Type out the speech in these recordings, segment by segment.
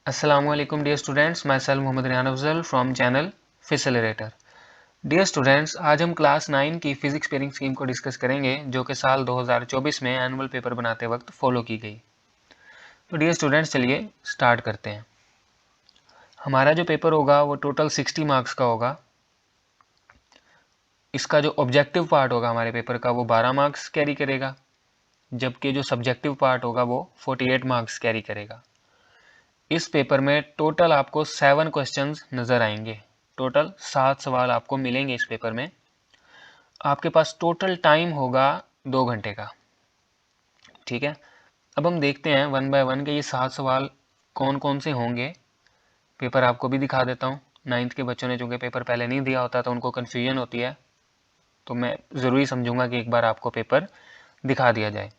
Assalamualaikum dear students, myself Mohammad Ryan Afzal from channel Facilitator। Dear students, आज हम class 9 की physics pairing scheme को discuss करेंगे जो कि साल 2024 में एनुअल पेपर बनाते वक्त फॉलो की गई। तो डियर स्टूडेंट्स, चलिए स्टार्ट करते हैं। हमारा जो पेपर होगा वो टोटल 60 मार्क्स का होगा। इसका जो ऑब्जेक्टिव पार्ट होगा हमारे पेपर का वो 12 मार्क्स कैरी करेगा, जबकि जो सब्जेक्टिव पार्ट होगा वो 48 मार्क्स कैरी करेगा। इस पेपर में टोटल आपको 7 क्वेश्चंस नज़र आएंगे। टोटल 7 सवाल आपको मिलेंगे इस पेपर में। आपके पास टोटल टाइम होगा 2 घंटे का। ठीक है, अब हम देखते हैं वन बाय वन के ये 7 सवाल कौन कौन से होंगे। पेपर आपको भी दिखा देता हूँ। 9th के बच्चों ने चूँकि पेपर पहले नहीं दिया होता तो उनको कन्फ्यूजन होती है, तो मैं ज़रूरी समझूंगा कि एक बार आपको पेपर दिखा दिया जाए।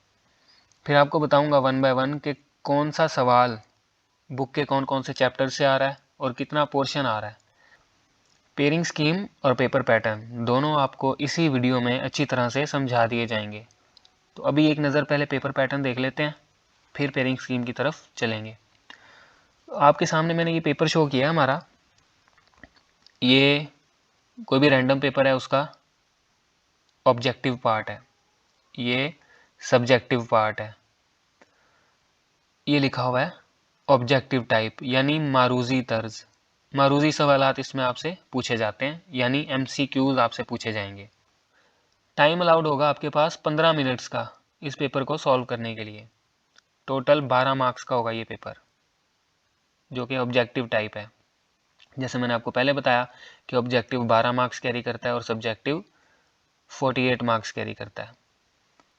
फिर आपको बताऊंगा वन बाय वन के कौन सा सवाल बुक के कौन कौन से चैप्टर से आ रहा है और कितना पोर्शन आ रहा है। पेयरिंग स्कीम और पेपर पैटर्न दोनों आपको इसी वीडियो में अच्छी तरह से समझा दिए जाएंगे। तो अभी एक नज़र पहले पेपर पैटर्न देख लेते हैं, फिर पेयरिंग स्कीम की तरफ चलेंगे। तो आपके सामने मैंने ये पेपर शो किया हमारा। ये कोई भी रैंडम पेपर है, उसका ऑब्जेक्टिव पार्ट है, ये सब्जेक्टिव पार्ट है। ये लिखा हुआ है ऑब्जेक्टिव टाइप यानी मारूजी तर्ज। मारूजी सवालात इसमें आपसे पूछे जाते हैं, यानी MCQs आपसे पूछे जाएंगे। टाइम अलाउड होगा आपके पास 15 मिनट्स का इस पेपर को सॉल्व करने के लिए। टोटल 12 मार्क्स का होगा ये पेपर, जो कि ऑब्जेक्टिव टाइप है। जैसे मैंने आपको पहले बताया कि ऑब्जेक्टिव 12 मार्क्स कैरी करता है और सब्जेक्टिव 48 मार्क्स कैरी करता है।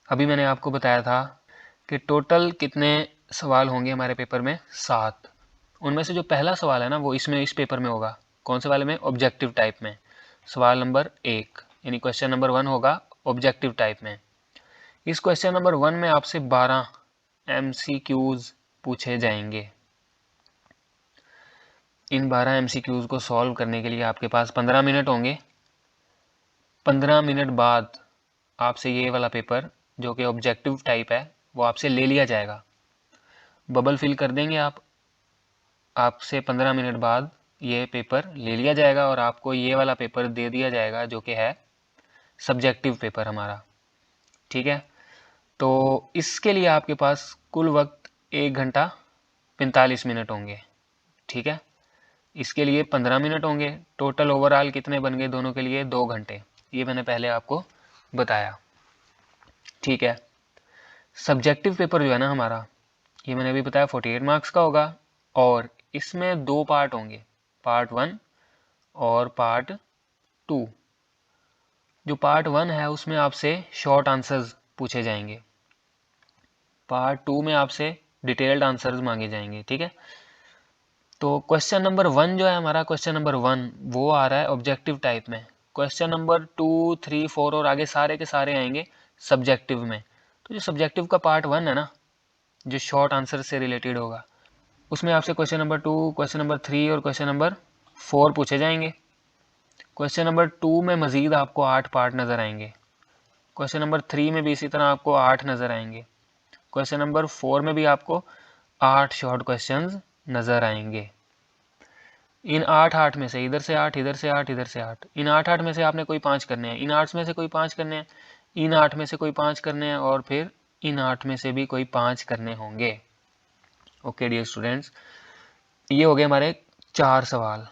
अभी मैंने आपको बताया था कि टोटल कितने सवाल होंगे हमारे पेपर में, 7। उनमें से जो पहला सवाल है ना वो इस पेपर में होगा। कौन से वाले में? ऑब्जेक्टिव टाइप में। सवाल नंबर 1 यानी क्वेश्चन नंबर 1 होगा ऑब्जेक्टिव टाइप में। इस क्वेश्चन नंबर 1 में आपसे 12 MCQs पूछे जाएंगे। इन 12 MCQs को सॉल्व करने के लिए आपके पास 15 मिनट होंगे। 15 मिनट बाद आपसे ये वाला पेपर जो कि ऑब्जेक्टिव टाइप है वो आपसे ले लिया जाएगा। बबल फिल कर देंगे आप। आपसे 15 मिनट बाद ये पेपर ले लिया जाएगा और आपको ये वाला पेपर दे दिया जाएगा जो कि है सब्जेक्टिव पेपर हमारा। ठीक है, तो इसके लिए आपके पास कुल वक्त 1 घंटा 45 मिनट होंगे। ठीक है, इसके लिए 15 मिनट होंगे। टोटल ओवरऑल कितने बन गए दोनों के लिए? 2 घंटे। ये मैंने पहले आपको बताया। ठीक है, सब्जेक्टिव पेपर जो है ना हमारा, ये मैंने अभी बताया 48 मार्क्स का होगा और इसमें 2 पार्ट होंगे, पार्ट 1 और पार्ट 2। जो पार्ट 1 है उसमें आपसे शॉर्ट आंसर्स पूछे जाएंगे, पार्ट 2 में आपसे डिटेल्ड आंसर्स मांगे जाएंगे। ठीक है, तो क्वेश्चन नंबर 1 जो है हमारा, क्वेश्चन नंबर 1 वो आ रहा है ऑब्जेक्टिव टाइप में। क्वेश्चन नंबर 2, 3, 4 और आगे सारे के सारे आएंगे सब्जेक्टिव में। तो जो सब्जेक्टिव का पार्ट 1 है ना, जो शॉर्ट आंसर से रिलेटेड होगा, उसमें आपसे क्वेश्चन नंबर 2, क्वेश्चन नंबर 3 और क्वेश्चन नंबर 4 पूछे जाएंगे। क्वेश्चन नंबर 2 में मज़ीद आपको 8 पार्ट नज़र आएंगे। क्वेश्चन नंबर 3 में भी इसी तरह आपको 8 नज़र आएंगे। क्वेश्चन नंबर 4 में भी आपको 8 शॉर्ट क्वेश्चंस नज़र आएंगे। इन 8 में से इधर से 8, इधर से 8, इधर से 8, इन 8 में से आपने कोई 5 करने हैं, इन 8 में से कोई 5 करने हैं, इन 8 में से कोई 5 करने हैं और फिर इन 8 में से भी कोई 5 करने होंगे। ओके डियर स्टूडेंट्स, ये हो गए हमारे 4 सवाल।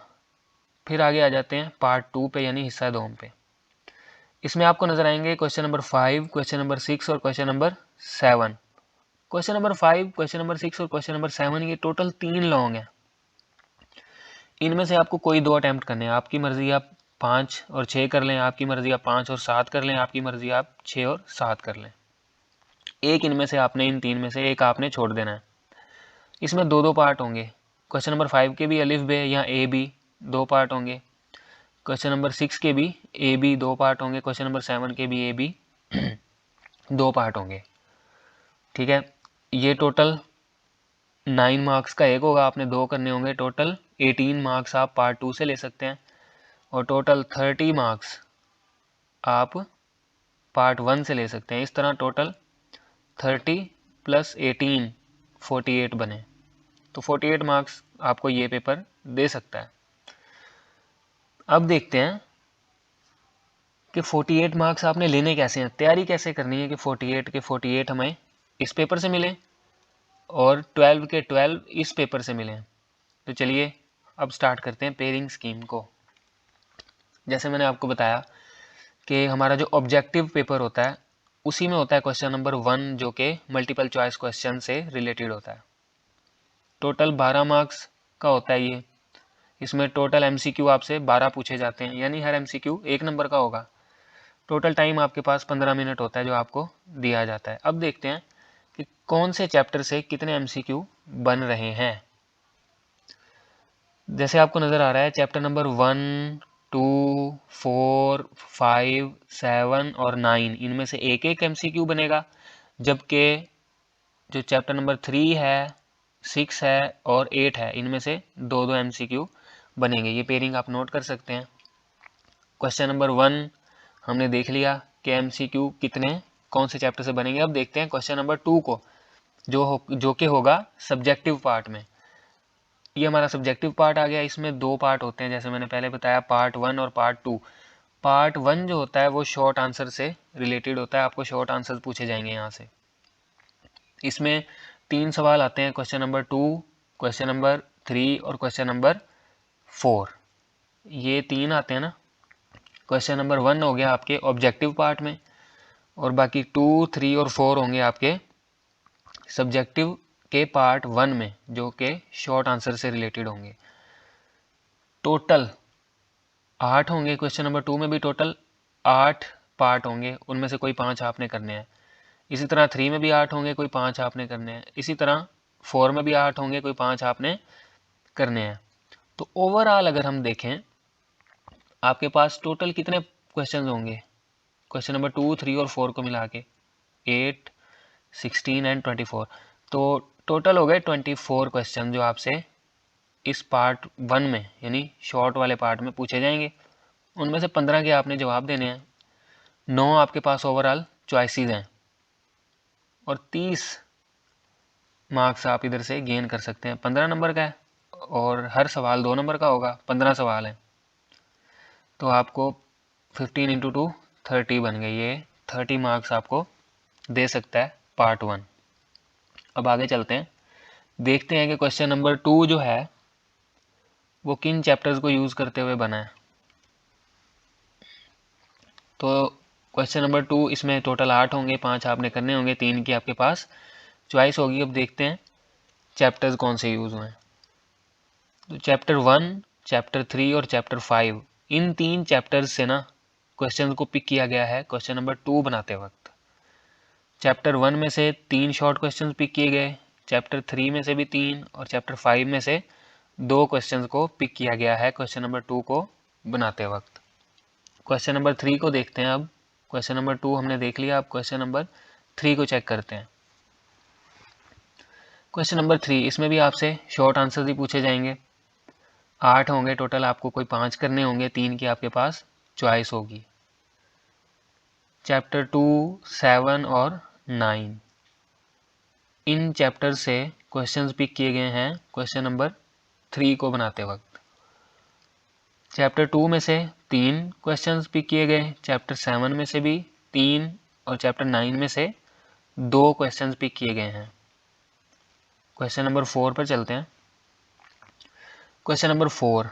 फिर आगे आ जाते हैं पार्ट 2 पे यानी हिस्सा 2 पे। इसमें आपको नजर आएंगे क्वेश्चन नंबर 5, क्वेश्चन नंबर 6 और question number 7। Question number 5, question number 6 और क्वेश्चन नंबर 7 ये टोटल 3 लॉन्ग हैं। इनमें से आपको कोई 2 अटैम्प्ट करने हैं। आपकी मर्जी आप 5 और 6 कर लें, आपकी मर्जी आप 5 और 7 कर लें, आपकी मर्जी आप 6 और 7 कर लें। एक इनमें से आपने, इन 3 में से एक आपने छोड़ देना है। इसमें 2-2 पार्ट होंगे। क्वेश्चन नंबर 5 के भी अलिफ बे या ए बी 2 पार्ट होंगे। क्वेश्चन नंबर 6 के भी ए बी 2 पार्ट होंगे। क्वेश्चन नंबर 7 के भी ए बी 2 पार्ट होंगे। ठीक है, ये टोटल 9 मार्क्स का एक होगा, आपने 2 करने होंगे। टोटल 18 मार्क्स आप पार्ट 2 से ले सकते हैं और टोटल 30 मार्क्स आप पार्ट 1 से ले सकते हैं। इस तरह टोटल 30 + 18 48 बने। तो 48 मार्क्स आपको ये पेपर दे सकता है। अब देखते हैं कि 48 मार्क्स आपने लेने कैसे हैं, तैयारी कैसे करनी है कि 48 के 48 हमें इस पेपर से मिले और 12 के 12 इस पेपर से मिले। तो चलिए अब स्टार्ट करते हैं पेयरिंग स्कीम को। जैसे मैंने आपको बताया कि हमारा जो ऑब्जेक्टिव पेपर होता है उसी में होता है क्वेश्चन नंबर 1 जो कि मल्टीपल चॉइस क्वेश्चन से रिलेटेड होता है। टोटल 12 मार्क्स का होता है ये। इसमें टोटल एमसीक्यू आपसे 12 पूछे जाते हैं, यानी हर एमसीक्यू 1 नंबर का होगा। टोटल टाइम आपके पास 15 मिनट होता है जो आपको दिया जाता है। अब देखते हैं कि कौन से चैप्टर से कितने एमसीक्यू बन रहे हैं। जैसे आपको नज़र आ रहा है चैप्टर नंबर 1, 2, 4, 5, 7 और 9 इनमें से एक एक एमसीक्यू बनेगा, जबकि जो चैप्टर नंबर 3 है, 6 है और 8 है इनमें से 2-2 एमसीक्यू बनेंगे। ये पेयरिंग आप नोट कर सकते हैं। क्वेश्चन नंबर 1 हमने देख लिया कि एमसीक्यू कितने कौन से चैप्टर से बनेंगे। अब देखते हैं क्वेश्चन नंबर 2 को, जो कि होगा सब्जेक्टिव पार्ट में। ये हमारा सब्जेक्टिव पार्ट आ गया। इसमें 2 पार्ट होते हैं, जैसे मैंने पहले बताया, पार्ट 1 और पार्ट 2। पार्ट 1 जो होता है वो शॉर्ट आंसर से रिलेटेड होता है, आपको शॉर्ट आंसर पूछे जाएंगे यहाँ से। इसमें 3 सवाल आते हैं, क्वेश्चन नंबर 2, क्वेश्चन नंबर 3 और क्वेश्चन नंबर 4। ये 3 आते हैं ना। क्वेश्चन नंबर 1 हो गया आपके ऑब्जेक्टिव पार्ट में और बाकी 2, 3 और 4 होंगे आपके सब्जेक्टिव के पार्ट 1 में, जो कि शॉर्ट आंसर से रिलेटेड होंगे। टोटल 8 होंगे। क्वेश्चन नंबर 2 में भी टोटल 8 पार्ट होंगे, उनमें से कोई 5 आपने करने हैं। इसी तरह 3 में भी 8 होंगे, कोई 5 आपने करने हैं। इसी तरह 4 में भी 8 होंगे, कोई 5 आपने करने हैं। तो ओवरऑल अगर हम देखें आपके पास टोटल कितने क्वेश्चन होंगे क्वेश्चन नंबर 2, 3 और 4 को मिला के, 8, 16 एंड 24। तो टोटल हो गए 24 क्वेश्चन जो आपसे इस पार्ट 1 में यानी शॉर्ट वाले पार्ट में पूछे जाएंगे। उनमें से 15 के आपने जवाब देने हैं। 9 आपके पास ओवरऑल चॉइसेस हैं और 30 मार्क्स आप इधर से गेन कर सकते हैं। 15 नंबर का है और हर सवाल 2 नंबर का होगा। 15 सवाल हैं तो आपको 15 इंटू 2 30 बन गई। ये 30 मार्क्स आपको दे सकता है पार्ट 1। अब आगे चलते हैं, देखते हैं कि क्वेश्चन नंबर 2 जो है वो किन चैप्टर्स को यूज़ करते हुए बना है। तो क्वेश्चन नंबर 2 इसमें टोटल 8 होंगे, 5 आपने करने होंगे, 3 की आपके पास चॉइस होगी। अब देखते हैं चैप्टर्स कौन से यूज़ हुए हैं। तो चैप्टर 1, चैप्टर 3 और चैप्टर 5, इन 3 चैप्टर्स से ना क्वेश्चन को पिक किया गया है क्वेश्चन नंबर 2 बनाते वक्त। चैप्टर 1 में से 3 शॉर्ट क्वेश्चन पिक किए गए, चैप्टर 3 में से भी 3 और चैप्टर 5 में से 2 क्वेश्चन को पिक किया गया है क्वेश्चन नंबर 2 को बनाते वक्त। क्वेश्चन नंबर 3 को देखते हैं। अब क्वेश्चन नंबर 2 हमने देख लिया, अब क्वेश्चन नंबर 3 को चेक करते हैं। क्वेश्चन नंबर 3, इसमें भी आपसे शॉर्ट आंसर ही पूछे जाएंगे। 8 होंगे टोटल, आपको कोई 5 करने होंगे, 3 की आपके पास चॉइस होगी। चैप्टर 2, 7 और 9, इन चैप्टर से क्वेश्चंस पिक किए गए हैं क्वेश्चन नंबर 3 को बनाते वक्त। चैप्टर 2 में से 3 क्वेश्चंस पिक किए गए, चैप्टर 7 में से भी 3 और चैप्टर 9 में से 2 क्वेश्चंस पिक किए गए हैं। क्वेश्चन नंबर 4 पर चलते हैं। क्वेश्चन नंबर 4,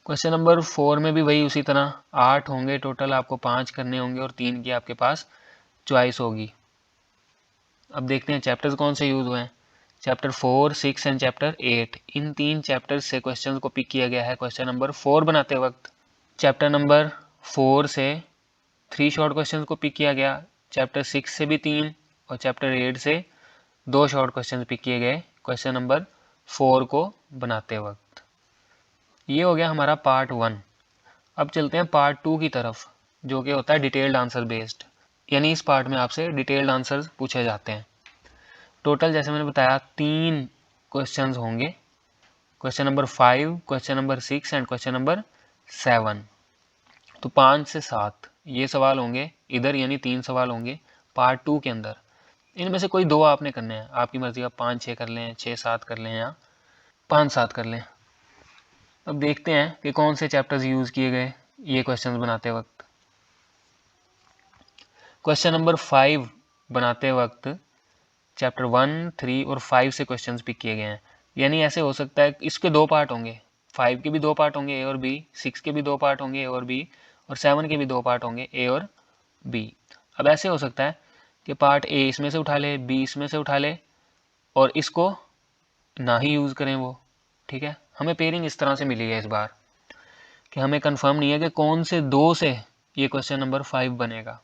क्वेश्चन नंबर 4 में भी वही उसी तरह 8 होंगे टोटल, आपको 5 करने होंगे और 3 की आपके पास चॉइस होगी। अब देखते हैं चैप्टर्स कौन से यूज़ हुए हैं। Chapter 4, 6 and chapter 8, in 3 chapters से क्वेश्चंस को पिक किया गया है क्वेश्चन नंबर 4 बनाते वक्त। चैप्टर नंबर 4 से 3 शॉर्ट क्वेश्चंस को पिक किया गया, चैप्टर 6 से भी 3 और चैप्टर 8 से 2 शॉर्ट क्वेश्चन पिक किए गए क्वेश्चन नंबर 4 को बनाते वक्त। ये हो गया हमारा पार्ट 1। अब चलते हैं पार्ट 2 की तरफ, जो कि होता है डिटेल्ड आंसर बेस्ड, यानी इस पार्ट में आपसे डिटेल्ड आंसर पूछे जाते हैं। टोटल जैसे मैंने बताया 3 क्वेश्चंस होंगे, question number 5, question number 6 and question number 7। तो 5 से 7 ये सवाल होंगे इधर, यानी 3 सवाल होंगे पार्ट 2 के अंदर। इनमें से कोई 2 आपने करने हैं, आपकी मर्जी, आप 5-6 कर लें, 6-7 कर लें या 5-7 कर लें। अब देखते हैं कि कौन से चैप्टर्स यूज़ किए गए ये क्वेश्चंस बनाते वक्त। क्वेश्चन नंबर 5 बनाते वक्त चैप्टर 1, 3 और 5 से क्वेश्चंस पिक किए गए हैं। यानी ऐसे हो सकता है इसके 2 पार्ट होंगे, 5 के भी 2 पार्ट होंगे ए और बी, 6 के भी 2 पार्ट होंगे ए और बी, और 7 के भी 2 पार्ट होंगे ए और बी। अब ऐसे हो सकता है कि पार्ट ए इसमें से उठा ले, बी इसमें से उठा ले और इसको ना ही यूज़ करें वो। ठीक है, हमें पेयरिंग इस तरह से मिली है इस बार कि हमें कंफर्म नहीं है कि कौन से 2 से ये क्वेश्चन नंबर 5 बनेगा।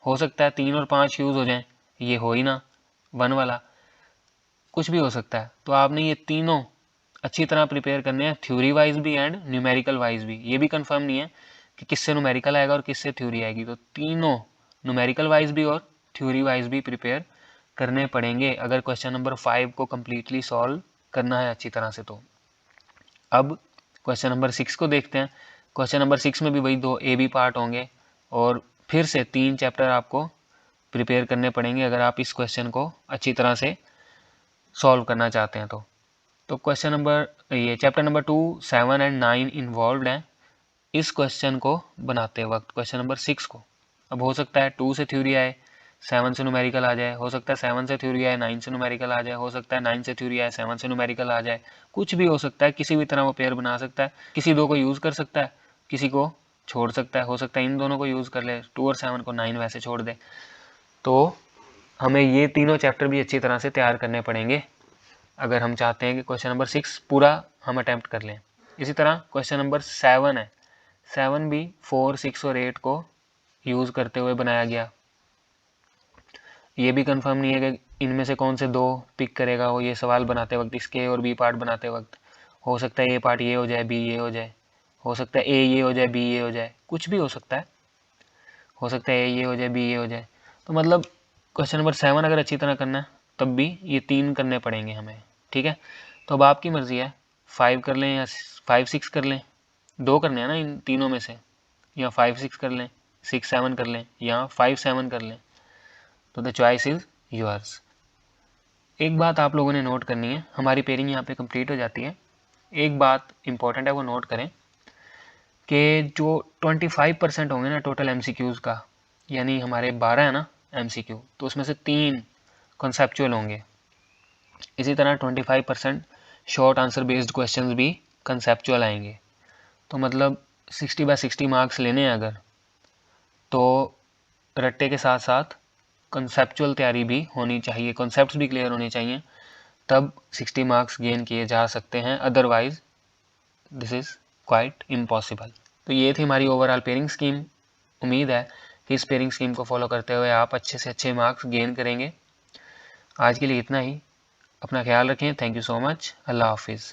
हो सकता है 3 और 5 यूज़ हो जाएं, ये हो ही ना 1 वाला, कुछ भी हो सकता है। तो आपने ये तीनों अच्छी तरह प्रिपेयर करने हैं, थ्योरी वाइज भी एंड न्यूमेरिकल वाइज भी। ये भी कंफर्म नहीं है कि किससे न्यूमेरिकल आएगा और किससे थ्योरी आएगी, तो तीनों न्यूमेरिकल वाइज भी और थ्योरी वाइज भी प्रिपेयर करने पड़ेंगे अगर क्वेश्चन नंबर 5 को कम्प्लीटली सॉल्व करना है अच्छी तरह से। तो अब क्वेश्चन नंबर 6 को देखते हैं। क्वेश्चन नंबर 6 में भी वही 2 ए बी पार्ट होंगे और फिर से 3 चैप्टर आपको प्रिपेयर करने पड़ेंगे अगर आप इस क्वेश्चन को अच्छी तरह से सॉल्व करना चाहते हैं। तो क्वेश्चन नंबर ये चैप्टर नंबर 2, 7 एंड 9 इन्वॉल्व हैं इस क्वेश्चन को बनाते वक्त, क्वेश्चन नंबर 6 को। अब हो सकता है 2 से थ्योरी आए, 7 से न्यूमेरिकल आ जाए, हो सकता है 7 से थ्योरी आए 9 से न्यूमेरिकल आ जाए, हो सकता है 9 से थ्योरी आए 7 से न्यूमेरिकल आ जाए, कुछ भी हो सकता है। किसी भी तरह वो पेयर बना सकता है, किसी 2 को यूज़ कर सकता है, किसी को छोड़ सकता है, हो सकता है इन दोनों को यूज़ कर ले, 2 और 7 को 9 वैसे छोड़ दे। तो हमें ये तीनों चैप्टर भी अच्छी तरह से तैयार करने पड़ेंगे अगर हम चाहते हैं कि क्वेश्चन नंबर 6 पूरा हम अटैम्प्ट कर लें। इसी तरह क्वेश्चन नंबर 7 है, 7 भी 4, 6 और 8 को यूज़ करते हुए बनाया गया। ये भी कंफर्म नहीं है कि इनमें से कौन से 2 पिक करेगा वो ये सवाल बनाते वक्त, इसके और बी पार्ट बनाते वक्त। हो सकता है ए पार्ट ये हो जाए, बी ये हो जाए, हो सकता है ए ये हो जाए, बी ये हो जाए, कुछ भी हो सकता है। हो सकता है ए ये हो जाए, बी ये हो जाए। तो मतलब क्वेश्चन नंबर 7 अगर अच्छी तरह करना है तब भी ये 3 करने पड़ेंगे हमें। ठीक है, तो अब आपकी मर्ज़ी है 5 कर लें या 5-6 कर लें, 2 करने हैं ना इन तीनों में से, या 5-6 कर लें, 6-7 कर लें या 5-7 कर लें। तो द चॉइस इज़ योर्स। एक बात आप लोगों ने नोट करनी है, हमारी पेयरिंग यहाँ पे कंप्लीट हो जाती है। एक बात इंपॉर्टेंट है वो नोट करें कि जो 25% होंगे ना टोटल MCQs का, यानी हमारे 12 है ना MCQ, तो उसमें से 3 कॉन्सेप्चुअल होंगे। इसी तरह 25% शॉर्ट आंसर बेस्ड क्वेश्चंस भी कंसेप्चुअल आएंगे। तो मतलब 60/60 मार्क्स लेने हैं अगर, तो रट्टे के साथ साथ कंसेप्चुअल तैयारी भी होनी चाहिए, कॉन्सेप्ट्स भी क्लियर होने चाहिए, तब 60 मार्क्स गेन किए जा सकते हैं, otherwise this is quite impossible. तो ये थी हमारी ओवरऑल पेयरिंग स्कीम। उम्मीद है कि इस पेयरिंग स्कीम को फॉलो करते हुए आप अच्छे से अच्छे मार्क्स गेन करेंगे। आज के लिए इतना ही, अपना ख्याल रखें। Thank you so much. अल्लाह हाफिज़।